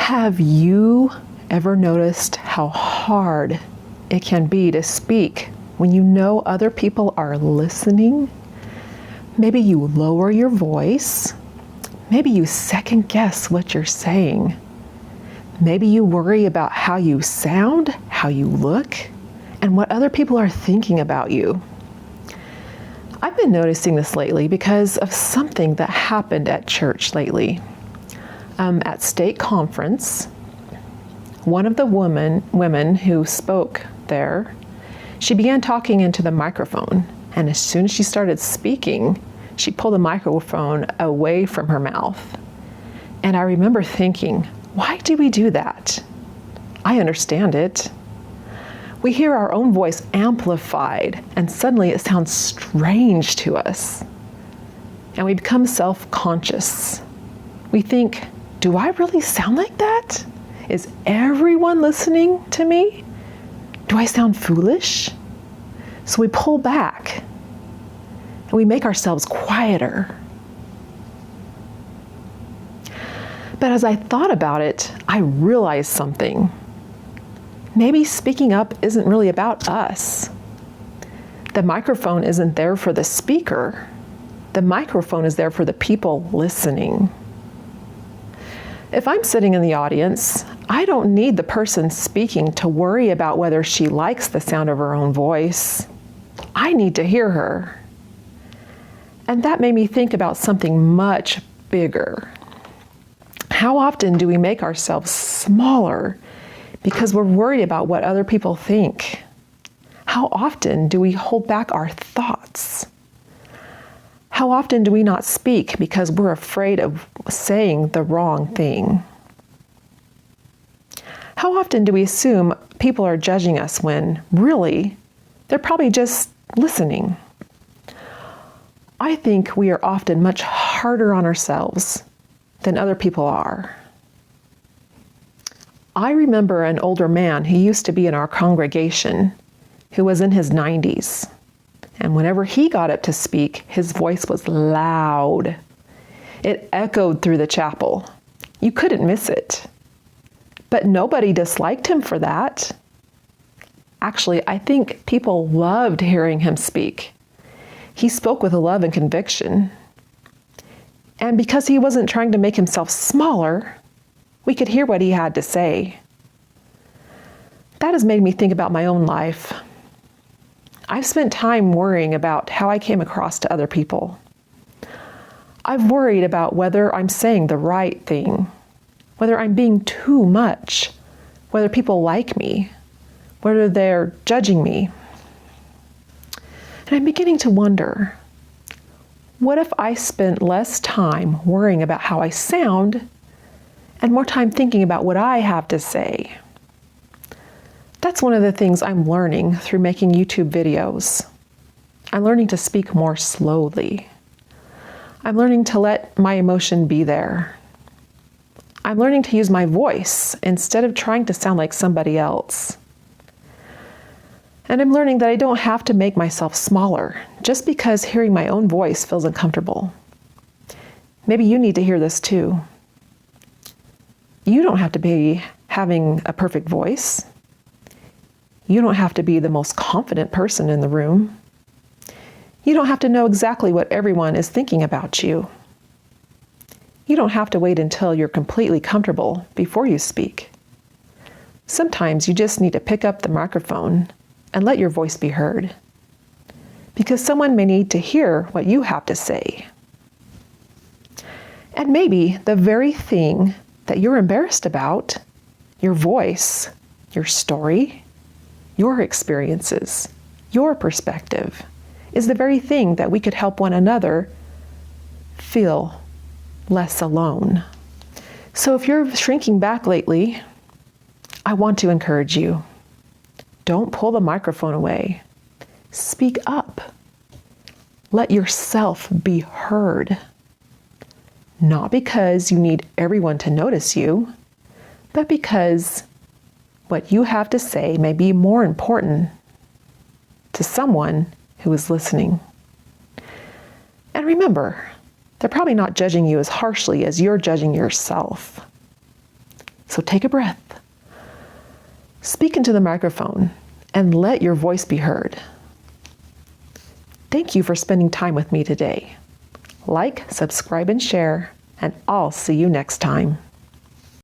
Have you ever noticed how hard it can be to speak when you know other people are listening? Maybe you lower your voice. Maybe you second guess what you're saying. Maybe you worry about how you sound, how you look, and what other people are thinking about you. I've been noticing this lately because of something that happened at church lately. At state conference, one of the women who spoke there, she began talking into the microphone, and as soon as she started speaking, she pulled the microphone away from her mouth. And I remember thinking, why do we do that? I understand it. We hear our own voice amplified, and suddenly it sounds strange to us. And we become self-conscious. We think, do I really sound like that? Is everyone listening to me? Do I sound foolish? So we pull back and we make ourselves quieter. But as I thought about it, I realized something. Maybe speaking up isn't really about us. The microphone isn't there for the speaker. The microphone is there for the people listening. If I'm sitting in the audience, I don't need the person speaking to worry about whether she likes the sound of her own voice. I need to hear her. And that made me think about something much bigger. How often do we make ourselves smaller because we're worried about what other people think? How often do we hold back our thoughts? How often do we not speak because we're afraid of saying the wrong thing? How often do we assume people are judging us when really they're probably just listening? I think we are often much harder on ourselves than other people are. I remember an older man who used to be in our congregation who was in his 90s. And whenever he got up to speak, his voice was loud. It echoed through the chapel. You couldn't miss it. But nobody disliked him for that. Actually, I think people loved hearing him speak. He spoke with a love and conviction. And because he wasn't trying to make himself smaller, we could hear what he had to say. That has made me think about my own life. I've spent time worrying about how I came across to other people. I've worried about whether I'm saying the right thing, whether I'm being too much, whether people like me, whether they're judging me. And I'm beginning to wonder, what if I spent less time worrying about how I sound and more time thinking about what I have to say? That's one of the things I'm learning through making YouTube videos. I'm learning to speak more slowly. I'm learning to let my emotion be there. I'm learning to use my voice instead of trying to sound like somebody else. And I'm learning that I don't have to make myself smaller just because hearing my own voice feels uncomfortable. Maybe you need to hear this too. You don't have to be having a perfect voice. You don't have to be the most confident person in the room. You don't have to know exactly what everyone is thinking about you. You don't have to wait until you're completely comfortable before you speak. Sometimes you just need to pick up the microphone and let your voice be heard, because someone may need to hear what you have to say. And maybe the very thing that you're embarrassed about, your voice, your story, your experiences, your perspective, is the very thing that we could help one another feel less alone. So if you're shrinking back lately, I want to encourage you. Don't pull the microphone away. Speak up. Let yourself be heard. Not because you need everyone to notice you, but because what you have to say may be more important to someone who is listening. And remember, they're probably not judging you as harshly as you're judging yourself. So take a breath. Speak into the microphone and let your voice be heard. Thank you for spending time with me today. Like, subscribe, and share, and I'll see you next time.